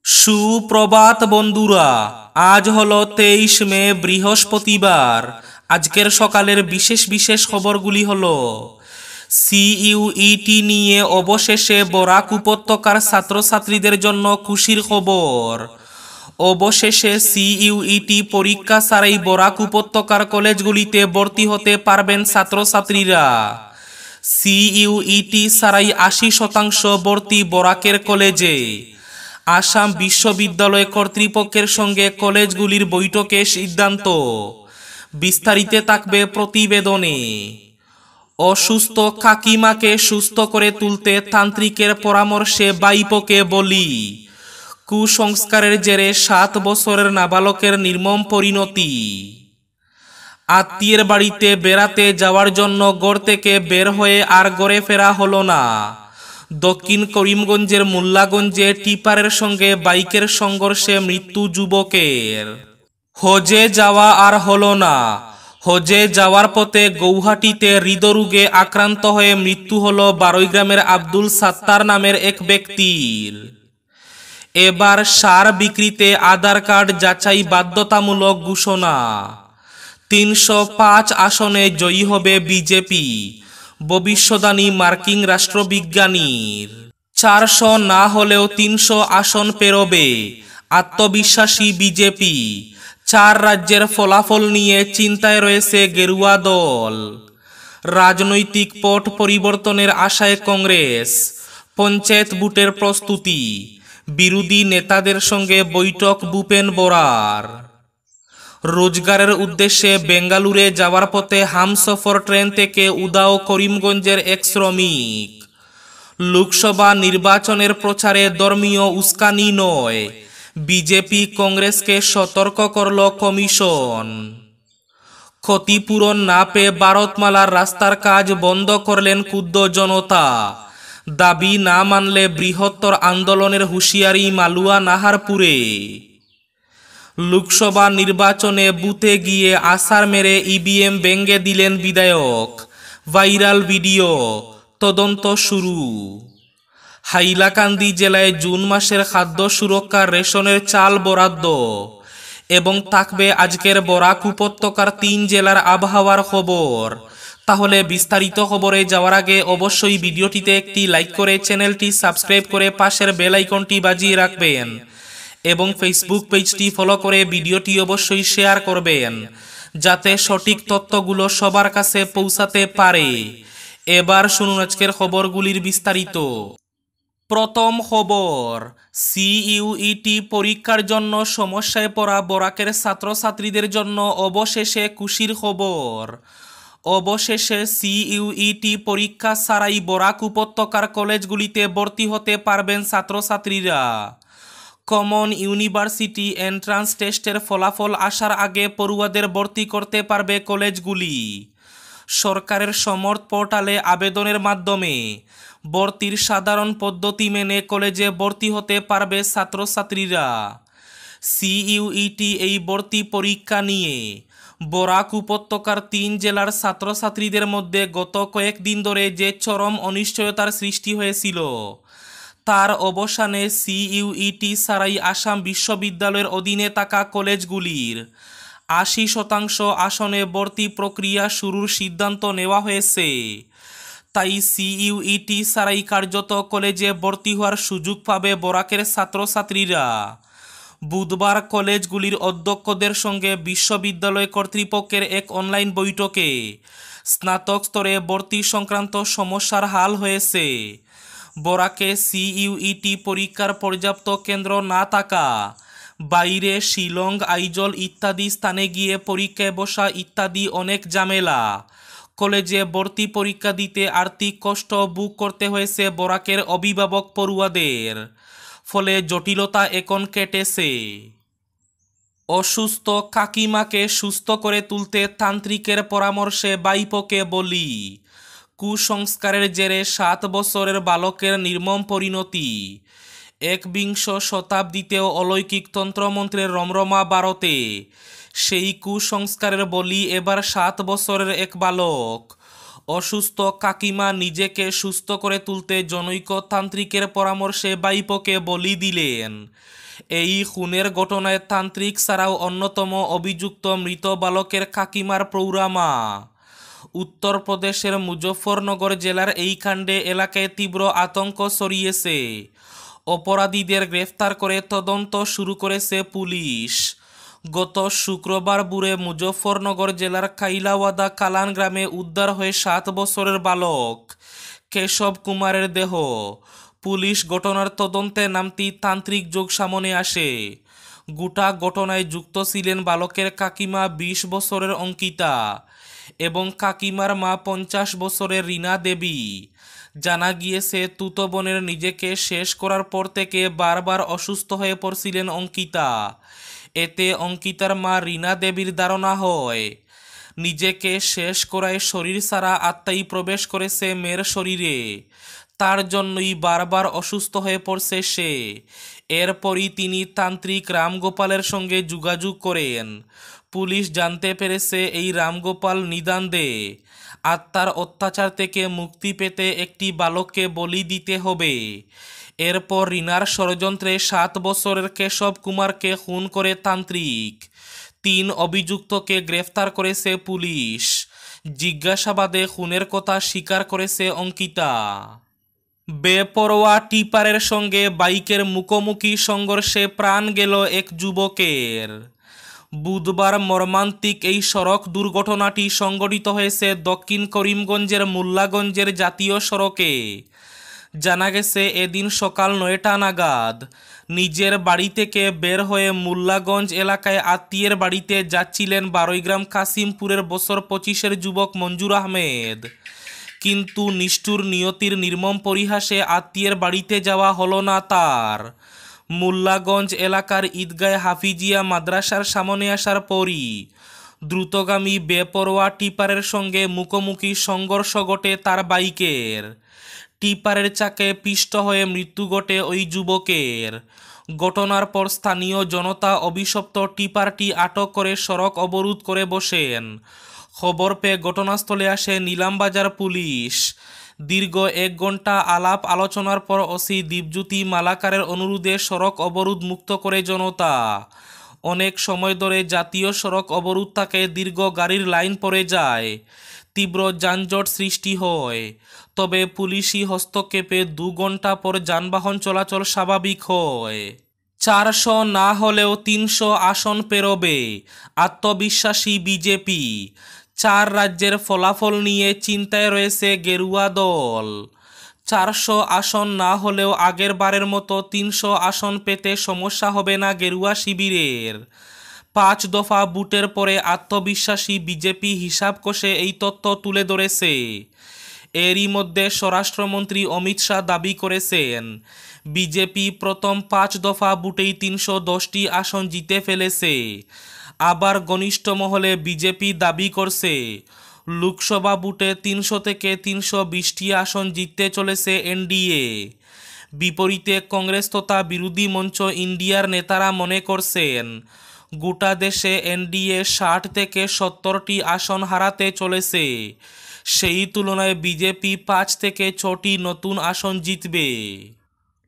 সুপ্রভাত বন্ধুরা, আজ হলো 23 মে বৃহস্পতিবার। আজকের সকালের বিশেষ বিশেষ খবরগুলি হলো: সিইউইটি নিয়ে অবশেষে বরাক উপত্যকার ছাত্রছাত্রীদের জন্য খুশির খবর। অবশেষে সিইউইটি পরীক্ষা ছাড়াই বরাক উপত্যকার কলেজগুলিতে ভর্তি হতে পারবেন ছাত্রছাত্রীরা। সিইউইটি ছাড়াই 80% ভর্তি বরাকের কলেজে। আসাম বিশ্ববিদ্যালয় কর্তৃপক্ষের সঙ্গে কলেজগুলির বৈঠকে সিদ্ধান্ত। বিস্তারিত থাকবে প্রতিবেদনে। অসুস্থ কাকিমাকে সুস্থ করে তুলতে তান্ত্রিকের পরামর্শে বাইপোকে বলি। কুসংস্কারের জেরে 7 বছরের নাবালকের নির্মম পরিণতি। আত্মীয়ের বাড়িতে বেড়াতে যাওয়ার জন্য ঘর থেকে বের হয়ে আর ঘরে ফেরা হলো না। দক্ষিণ করিমগঞ্জের মোল্লাগঞ্জে টিপারের সঙ্গে বাইকের সংঘর্ষে মৃত্যু যুবকের। হজে যাওয়া আর হলো না। হজে যাওয়ার পথে গৌহাটিতে হৃদরোগে আক্রান্ত হয়ে মৃত্যু হলো বারৈগ্রামের আব্দুল সাত্তার নামের এক ব্যক্তির। এবার সার বিক্রিতে আধার কার্ড যাচাই বাধ্যতামূলক ঘোষণা। 305 আসনে জয়ী হবে বিজেপি, ভবিষ্যদ্বাণী মার্কিন রাষ্ট্রবিজ্ঞানীর। 400 না হলেও 300 আসন পেরোবে, আত্মবিশ্বাসী বিজেপি। 4 রাজ্যের ফলাফল নিয়ে চিন্তায় রয়েছে গেরুয়া দল। রাজনৈতিক পট পরিবর্তনের আশায় কংগ্রেস। পঞ্চায়েত ভোটের প্রস্তুতি। বিরোধী নেতাদের সঙ্গে বৈঠক ভূপেন বোরার। রোজগারের উদ্দেশ্যে বেঙ্গালুরে যাওয়ার পথে হামসফর ট্রেন থেকে উধাও করিমগঞ্জের এক শ্রমিক। লোকসভা নির্বাচনের প্রচারে ধর্মীয় উস্কানি নয়, বিজেপি কংগ্রেসকে সতর্ক করল কমিশন। ক্ষতিপূরণ না পেয়ে ভারতমালার রাস্তার কাজ বন্ধ করলেন ক্ষুব্ধ জনতা। দাবি না মানলে বৃহত্তর আন্দোলনের হুঁশিয়ারি মালুয়া নাহারপুরে। লোকসভা নির্বাচনে বুথে গিয়ে আছাড় মেরে ইভিএম ভেঙে দিলেন বিধায়ক। ভাইরাল ভিডিও, তদন্ত শুরু। হাইলাকান্দি জেলায় জুন মাসের খাদ্য সুরক্ষার রেশনের চাল বরাদ্দ এবং থাকবে আজকের বরাক উপত্যকার 3 জেলার আবহাওয়ার খবর। তাহলে বিস্তারিত খবরে যাওয়ার আগে অবশ্যই ভিডিওটিতে একটি লাইক করে চ্যানেলটি সাবস্ক্রাইব করে পাশের বেল আইকনটি বাজিয়ে রাখবেন এবং ফেসবুক পেজটি ফলো করে ভিডিওটি অবশ্যই শেয়ার করবেন যাতে সঠিক তথ্যগুলো সবার কাছে পৌঁছাতে পারে। এবার শুনুন আজকের খবরগুলির বিস্তারিত। প্রথম খবর, সিইউইটি পরীক্ষার জন্য সমস্যায় পড়া বরাকের ছাত্রছাত্রীদের জন্য অবশেষে খুশির খবর। অবশেষে সিইউইটি পরীক্ষা ছাড়াই বরাক উপত্যকার কলেজগুলিতে ভর্তি হতে পারবেন ছাত্রছাত্রীরা। কমন ইউনিভার্সিটি এন্ট্রান্স টেস্টের ফলাফল আসার আগে পড়ুয়াদের ভর্তি করতে পারবে কলেজগুলি। সরকারের সমর্থ পোর্টালে আবেদনের মাধ্যমে ভর্তির সাধারণ পদ্ধতি মেনে কলেজে ভর্তি হতে পারবে ছাত্রছাত্রীরা। সিইউইটি এই ভর্তি পরীক্ষা নিয়ে বরাক উপত্যকার 3 জেলার ছাত্রছাত্রীদের মধ্যে গত কয়েকদিন ধরে যে চরম অনিশ্চয়তার সৃষ্টি হয়েছিল তার অবসানে সিইউইটি ছাড়াই আসাম বিশ্ববিদ্যালয়ের অধীনে থাকা কলেজগুলির 80% আসনে ভর্তি প্রক্রিয়া শুরুর সিদ্ধান্ত নেওয়া হয়েছে। তাই সিইউইটি ছাড়াই কার্যত কলেজে ভর্তি হওয়ার সুযোগ পাবে বরাকের ছাত্রছাত্রীরা। বুধবার কলেজগুলির অধ্যক্ষদের সঙ্গে বিশ্ববিদ্যালয় কর্তৃপক্ষের এক অনলাইন বৈঠকে স্নাতক স্তরে ভর্তি সংক্রান্ত সমস্যার হাল হয়েছে। বরাকে সিইউইটি পরীক্ষার পর্যাপ্ত কেন্দ্র না থাকা, বাইরে শিলং, আইজল ইত্যাদি স্থানে গিয়ে পরীক্ষায় বসা ইত্যাদি অনেক ঝামেলা। কলেজে ভর্তি পরীক্ষা দিতে আর্থিক কষ্ট ভোগ করতে হয়েছে বরাকের অভিভাবক পড়ুয়াদের, ফলে জটিলতা এখন কেটেছে। অসুস্থ কাকিমাকে সুস্থ করে তুলতে তান্ত্রিকের পরামর্শে বাইপোকে বলি। কুসংস্কারের জেরে 7 বছরের বালকের নির্মম পরিণতি। 21 শতাব্দীতেও অলৌকিক তন্ত্রমন্ত্রের রমরমা ভারতে। সেই কুসংস্কারের বলি এবার 7 বছরের এক বালক। অসুস্থ কাকিমা নিজেকে সুস্থ করে তুলতে জনৈক তান্ত্রিকের পরামর্শে বাইপোকে বলি দিলেন। এই খুনের ঘটনায় তান্ত্রিক ছাড়াও অন্যতম অভিযুক্ত মৃত বালকের কাকিমার প্রৌঢ়া। উত্তরপ্রদেশের মুজফ্ফরনগর জেলার এই কাণ্ডে এলাকায় তীব্র আতঙ্ক ছড়িয়েছে। অপরাধীদের গ্রেফতার করে তদন্ত শুরু করেছে পুলিশ। গত শুক্রবার ভোরে মুজফ্ফরনগর জেলার কাইলাওয়াদা কালান গ্রামে উদ্ধার হয়ে 7 বছরের বালক কেশব কুমারের দেহ। পুলিশ ঘটনার তদন্তে নামতেই তান্ত্রিক যোগ সামনে আসে। গোটা ঘটনায় যুক্ত ছিলেন বালকের কাকিমা 20 বছরের অঙ্কিতা এবং কাকিমার মা 50 বছরের রীনা দেবী। জানা গিয়েছে তুতো বোনের নিজেকে শেষ করার পর থেকে বারবার অসুস্থ হয়ে পড়ছিলেন অঙ্কিতা। এতে অঙ্কিতার মা রীনা দেবীর ধারণা হয় নিজেকে শেষ করায় শরীর ছাড়া আত্মাই প্রবেশ করেছে মেয়ের শরীরে, তার জন্যই বারবার অসুস্থ হয়ে পড়ছে সে। এরপরই তিনি তান্ত্রিক রামগোপালের সঙ্গে যোগাযোগ করেন। পুলিশ জানতে পেরেছে এই রামগোপাল নিদান দে আত্মার অত্যাচার থেকে মুক্তি পেতে একটি বালককে বলি দিতে হবে। এরপর রীনার ষড়যন্ত্রে 7 বছরের কেশব কুমারকে খুন করে তান্ত্রিক। 3 অভিযুক্তকে গ্রেফতার করেছে পুলিশ। জিজ্ঞাসাবাদে খুনের কথা স্বীকার করেছে অঙ্কিতা। বেপরোয়া টিপারের সঙ্গে বাইকের মুখোমুখি সংঘর্ষে প্রাণ গেল এক যুবকের। বুধবার মর্মান্তিক এই সড়ক দুর্ঘটনাটি সংঘটিত হয়েছে দক্ষিণ করিমগঞ্জের মোল্লাগঞ্জের জাতীয় সড়কে। জানা গেছে এদিন সকাল 9টা নাগাদ নিজের বাড়ি থেকে বের হয়ে মোল্লাগঞ্জ এলাকায় আত্মীয়ের বাড়িতে যাচ্ছিলেন বারৈগ্রাম কাশিমপুরের বছর 25-এর যুবক মঞ্জুর আহমেদ। কিন্তু নিষ্ঠুর নিয়তির নির্মম পরিহাসে আত্মীয়ের বাড়িতে যাওয়া হলো না তার। মোল্লাগঞ্জ এলাকার ঈদগাহ হাফিজিয়া মাদ্রাসার সামনে আসার পরই দ্রুতগামী বেপরোয়া টিপারের সঙ্গে মুখোমুখি সংঘর্ষ ঘটে তার বাইকের। টিপারের চাকে পিষ্ট হয়ে মৃত্যু ঘটে ওই যুবকের। ঘটনার পর স্থানীয় জনতা অভিশপ্ত টিপারটি আটক করে সড়ক অবরোধ করে বসেন। খবর পেয়ে ঘটনাস্থলে আসে নিলামবাজার পুলিশ। দীর্ঘ 1 ঘন্টা আলাপ আলোচনার পর ওসি দীপজ্যোতি মালাকারের অনুরোধে সড়ক অবরোধ মুক্ত করে জনতা। অনেক সময় ধরে জাতীয় সড়ক অবরোধ থাকে, দীর্ঘ গাড়ির লাইন পড়ে যায়, তীব্র যানজট সৃষ্টি হয়। তবে পুলিশি হস্তক্ষেপে 2 ঘন্টা পর যানবাহন চলাচল স্বাভাবিক হয়। 400 না হলেও 300 আসন পেরোবে, আত্মবিশ্বাসী বিজেপি। 4 রাজ্যের ফলাফল নিয়ে চিন্তায় রয়েছে গেরুয়া দল। 400 আসন না হলেও আগের বারের মতো 300 আসন পেতে সমস্যা হবে না গেরুয়া শিবিরের। 5 দফা বুটের পরে আত্মবিশ্বাসী বিজেপি হিসাব কষে এই তথ্য তুলে ধরেছে। এরই মধ্যে স্বরাষ্ট্রমন্ত্রী অমিত শাহ দাবি করেছেন বিজেপি প্রথম 5 দফা বুটেই 310টি আসন জিতে ফেলেছে। আবার ঘনিষ্ঠ মহলে বিজেপি দাবি করছে লোকসভা বুটে 300 থেকে 320টি আসন জিততে চলেছে এনডিএ। বিপরীতে কংগ্রেস তথা বিরোধী মঞ্চ ইন্ডিয়ার নেতারা মনে করছেন গোটা দেশে এনডিএ 60 থেকে 70টি আসন হারাতে চলেছে। সেই তুলনায় বিজেপি 5 থেকে 6টি নতুন আসন জিতবে।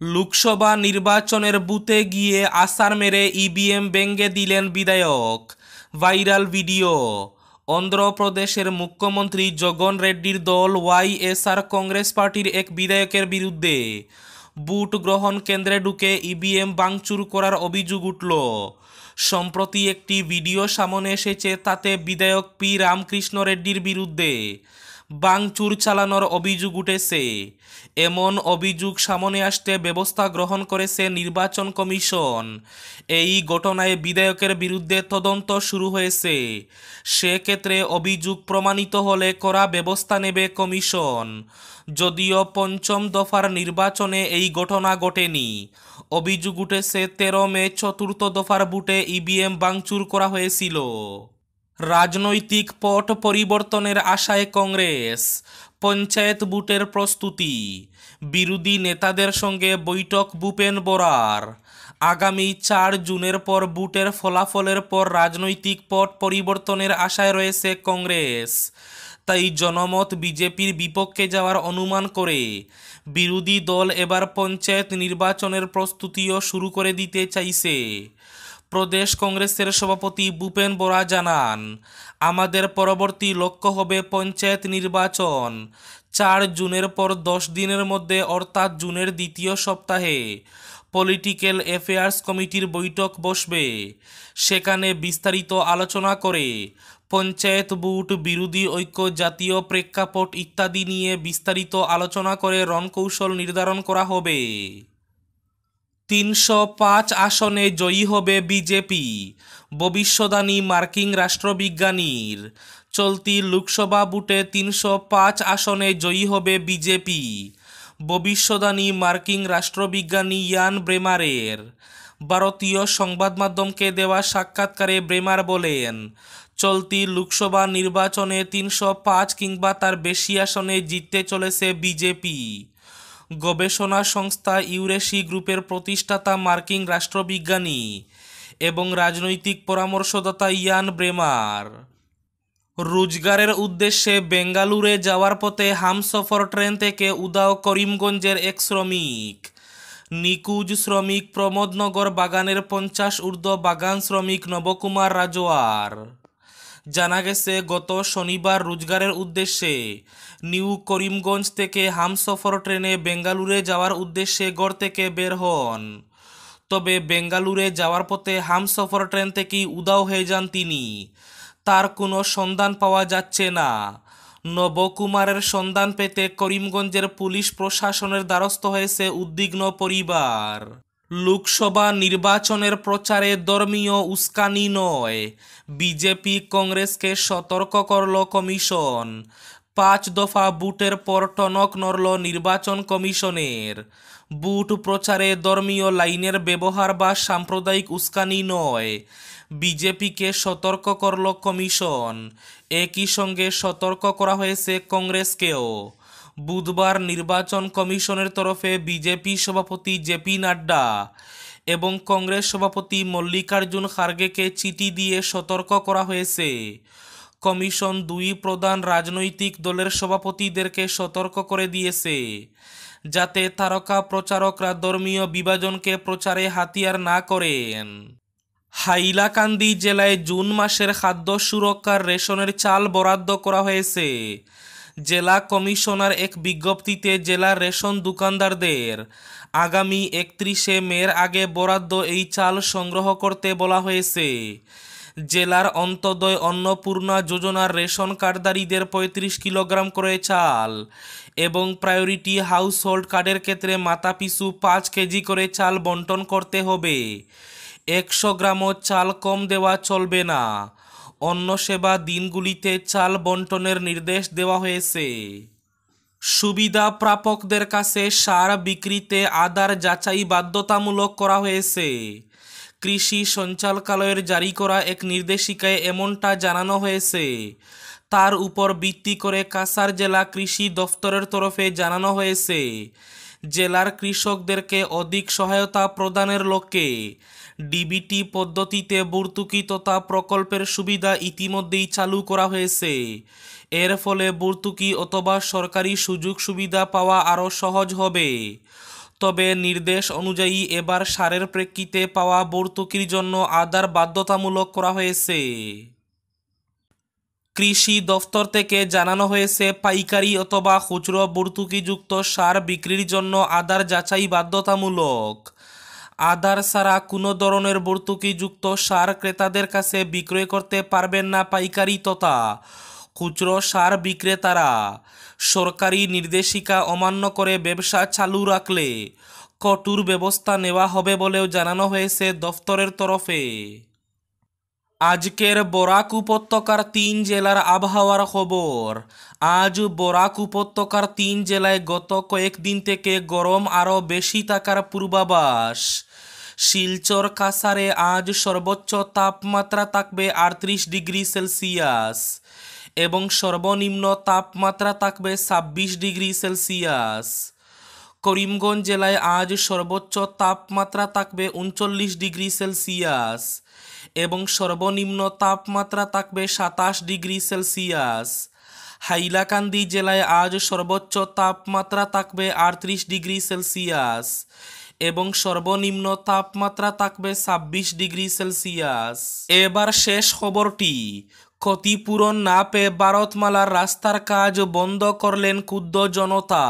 লোকসভা নির্বাচনের বুথে গিয়ে আছাড় মেরে ইভিএম ভেঙে দিলেন বিধায়ক, ভাইরাল ভিডিও। অন্ধ্রপ্রদেশের মুখ্যমন্ত্রী জগন রেড্ডির দল ওয়াইএসআর কংগ্রেস পার্টির এক বিধায়কের বিরুদ্ধে ভোট গ্রহণ কেন্দ্রে ঢুকে ইভিএম ভাঙচুর করার অভিযোগ উঠল। সম্প্রতি একটি ভিডিও সামনে এসেছে, তাতে বিধায়ক পি রামকৃষ্ণ রেড্ডির বিরুদ্ধে ভাঙচুর চালানোর অভিযোগ উঠেছে। এমন অভিযোগ সামনে আসতে ব্যবস্থা গ্রহণ করেছে নির্বাচন কমিশন। এই ঘটনায় বিধায়কের বিরুদ্ধে তদন্ত শুরু হয়েছে। সেক্ষেত্রে অভিযোগ প্রমাণিত হলে কড়া ব্যবস্থা নেবে কমিশন। যদিও 5ম দফার নির্বাচনে এই ঘটনা ঘটেনি। অভিযোগ উঠেছে 13 মে 4র্থ দফার বুটে ইভিএম ভাঙচুর করা হয়েছিল। রাজনৈতিক পট পরিবর্তনের আশায় কংগ্রেস, পঞ্চায়েত বুটের প্রস্তুতি। বিরোধী নেতাদের সঙ্গে বৈঠক ভূপেন বোরার। আগামী 4 জুনের পর বুটের ফলাফলের পর রাজনৈতিক পট পরিবর্তনের আশায় রয়েছে কংগ্রেস। তাই জনমত বিজেপির বিপক্ষে যাওয়ার অনুমান করে বিরোধী দল এবার পঞ্চায়েত নির্বাচনের প্রস্তুতিও শুরু করে দিতে চাইছে। প্রদেশ কংগ্রেসের সভাপতি ভূপেন বরা জানান, আমাদের পরবর্তী লক্ষ্য হবে পঞ্চায়েত নির্বাচন। 4 জুনের পর 10 দিনের মধ্যে অর্থাৎ জুনের দ্বিতীয় সপ্তাহে পলিটিক্যাল অ্যাফেয়ার্স কমিটির বৈঠক বসবে। সেখানে বিস্তারিত আলোচনা করে পঞ্চায়েত ভোট, বিরোধী ঐক্য, জাতীয় প্রেক্ষাপট ইত্যাদি নিয়ে বিস্তারিত আলোচনা করে রণকৌশল নির্ধারণ করা হবে। 305 আসনে জয়ী হবে বিজেপি, ভবিষ্যদ্বাণী মার্কিন রাষ্ট্রবিজ্ঞানীর। চলতি লোকসভা ভোটে 305 আসনে জয়ী হবে বিজেপি, ভবিষ্যদ্বাণী মার্কিন রাষ্ট্রবিজ্ঞানী ইয়ান ব্রেমারের। ভারতীয় সংবাদ মাধ্যমকে দেওয়া সাক্ষাৎকারে ব্রেমার বলেন, চলতি লোকসভা নির্বাচনে 305 কিংবা তার বেশি আসনে জিততে চলেছে বিজেপি। গবেষণা সংস্থা ইউরেশি গ্রুপের প্রতিষ্ঠাতা মার্কিন রাষ্ট্রবিজ্ঞানী এবং রাজনৈতিক পরামর্শদাতা ইয়ান ব্রেমার। রোজগারের উদ্দেশ্যে বেঙ্গালুরে যাওয়ার পথে হামসফর ট্রেন থেকে উধাও করিমগঞ্জের এক শ্রমিক। নিখোঁজ শ্রমিক প্রমোদনগর বাগানের 50 ঊর্ধ্ব বাগান শ্রমিক নবকুমার রাজওয়ার। জানা গেছে, গত শনিবার রোজগারের উদ্দেশ্যে নিউ করিমগঞ্জ থেকে হামসফর ট্রেনে বেঙ্গালুরে যাওয়ার উদ্দেশ্যে গড় থেকে বের হন। তবে বেঙ্গালুরে যাওয়ার পথে হামসফর ট্রেন থেকেই উধাও হয়ে যান তিনি। তার কোনো সন্ধান পাওয়া যাচ্ছে না। নবকুমারের সন্ধান পেতে করিমগঞ্জের পুলিশ প্রশাসনের দ্বারস্থ হয়েছে উদ্বিগ্ন পরিবার। লোকসভা নির্বাচনের প্রচারে ধর্মীয় উস্কানি নয়, বিজেপি কংগ্রেসকে সতর্ক করল কমিশন। 5 দফা ভোটের পর টনক নড়ল নির্বাচন কমিশনের। ভোট প্রচারে ধর্মীয় লাইনের ব্যবহার বা সাম্প্রদায়িক উস্কানি নয়, বিজেপিকে সতর্ক করল কমিশন। একই সঙ্গে সতর্ক করা হয়েছে কংগ্রেসকেও। বুধবার নির্বাচন কমিশনের তরফে বিজেপি সভাপতি জেপি নাড্ডা এবং কংগ্রেস সভাপতি মল্লিকার্জুন খার্গেকে চিঠি দিয়ে সতর্ক করা হয়েছে। কমিশন 2 প্রধান রাজনৈতিক দলের সভাপতিদেরকে সতর্ক করে দিয়েছে যাতে তারকা প্রচারকরা ধর্মীয় বিভাজনকে প্রচারে হাতিয়ার না করেন। হাইলাকান্দি জেলায় জুন মাসের খাদ্য সুরক্ষার রেশনের চাল বরাদ্দ করা হয়েছে। জেলা কমিশনার এক বিজ্ঞপ্তিতে জেলার রেশন দোকানদারদের আগামী 31শে মের আগে বরাদ্দ এই চাল সংগ্রহ করতে বলা হয়েছে। জেলার অন্তোদয় অন্নপূর্ণা যোজনার রেশন কার্ডধারীদের 35 কিলোগ্রাম করে চাল এবং প্রায়োরিটি হাউসহোল্ড কার্ডের ক্ষেত্রে মাথাপিছু 5 কেজি করে চাল বন্টন করতে হবে। 100 গ্রামও চাল কম দেওয়া চলবে না। অন্ন সেবা দিনগুলিতে চাল বন্টনের নির্দেশ দেওয়া হয়েছে। সুবিধা প্রাপকদের কাছে সার বিক্রিতে আধার যাচাই বাধ্যতামূলক করা হয়েছে। কৃষি সঞ্চালকালয়ের জারি করা এক নির্দেশিকায় এমনটা জানানো হয়েছে। তার উপর ভিত্তি করে কাছাড় জেলা কৃষি দফতরের তরফে জানানো হয়েছে, জেলার কৃষকদেরকে অধিক সহায়তা প্রদানের লক্ষ্যে ডিবিটি পদ্ধতিতে ভর্তুকি তথা প্রকল্পের সুবিধা ইতিমধ্যেই চালু করা হয়েছে। এর ফলে ভর্তুকি অথবা সরকারি সুযোগ সুবিধা পাওয়া আরও সহজ হবে। তবে নির্দেশ অনুযায়ী এবার সারের প্রেক্ষিতে পাওয়া ভর্তুকির জন্য আধার বাধ্যতামূলক করা হয়েছে। কৃষি দফতর থেকে জানানো হয়েছে, পাইকারি অথবা খুচরো ভর্তুকিযুক্ত সার বিক্রির জন্য আধার যাচাই বাধ্যতামূলক। আধার ছাড়া কোনো ধরনের ভর্তুকিযুক্ত সার ক্রেতাদের কাছে বিক্রয় করতে পারবেন না পাইকারি তথা খুচরো সার বিক্রেতারা। সরকারি নির্দেশিকা অমান্য করে ব্যবসা চালু রাখলে কঠোর ব্যবস্থা নেওয়া হবে বলেও জানানো হয়েছে দফতরের তরফে। আজকের বরাক উপত্যকার 3 জেলার আবহাওয়ার খবর। আজ বরাক উপত্যকার 3 জেলায় গত কয়েকদিন থেকে গরম আরও বেশি থাকার পূর্বাভাস। শিলচর কাছাড়ে আজ সর্বোচ্চ তাপমাত্রা থাকবে 38 ডিগ্রি সেলসিয়াস এবং সর্বনিম্ন তাপমাত্রা থাকবে 26 ডিগ্রি সেলসিয়াস। করিমগঞ্জ জেলায় আজ সর্বোচ্চ তাপমাত্রা থাকবে 39 ডিগ্রি সেলসিয়াস এবং সর্বনিম্ন তাপমাত্রা থাকবে 27 ডিগ্রি সেলসিয়াস। হাইলাকান্দি জেলায় আজ সর্বোচ্চ তাপমাত্রা থাকবে 38 ডিগ্রি সেলসিয়াস এবং সর্বনিম্ন তাপমাত্রা থাকবে 26 ডিগ্রি সেলসিয়াস। এবার শেষ খবরটি। ক্ষতিপূরণ না পেয়ে ভারতমালার রাস্তার কাজ বন্ধ করলেন ক্ষুব্ধ জনতা।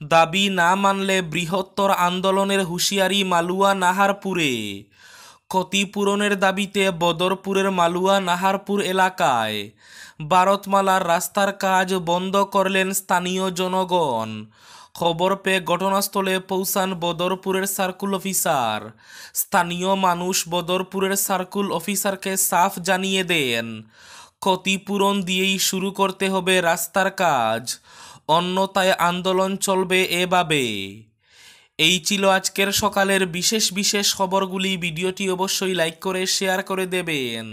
দাবি না মানলে বৃহত্তর আন্দোলনের হুঁশিয়ারি মালুয়া নাহারপুরে। ক্ষতিপূরণের দাবিতে বদরপুরের মালুয়া নাহারপুর এলাকায় ভারতমালার রাস্তার কাজ বন্ধ করলেন স্থানীয় জনগণ। খবর পেয়ে ঘটনাস্থলে পৌঁছান বদরপুরের সার্কুল অফিসার। স্থানীয় মানুষ বদরপুরের সার্কুল অফিসারকে সাফ জানিয়ে দেন, ক্ষতিপূরণ দিয়েই শুরু করতে হবে রাস্তার কাজ, অন্যথায় আন্দোলন চলবে এভাবে। এই ছিল আজকের সকালের বিশেষ বিশেষ খবরগুলি। ভিডিওটি অবশ্যই লাইক করে শেয়ার করে দেবেন।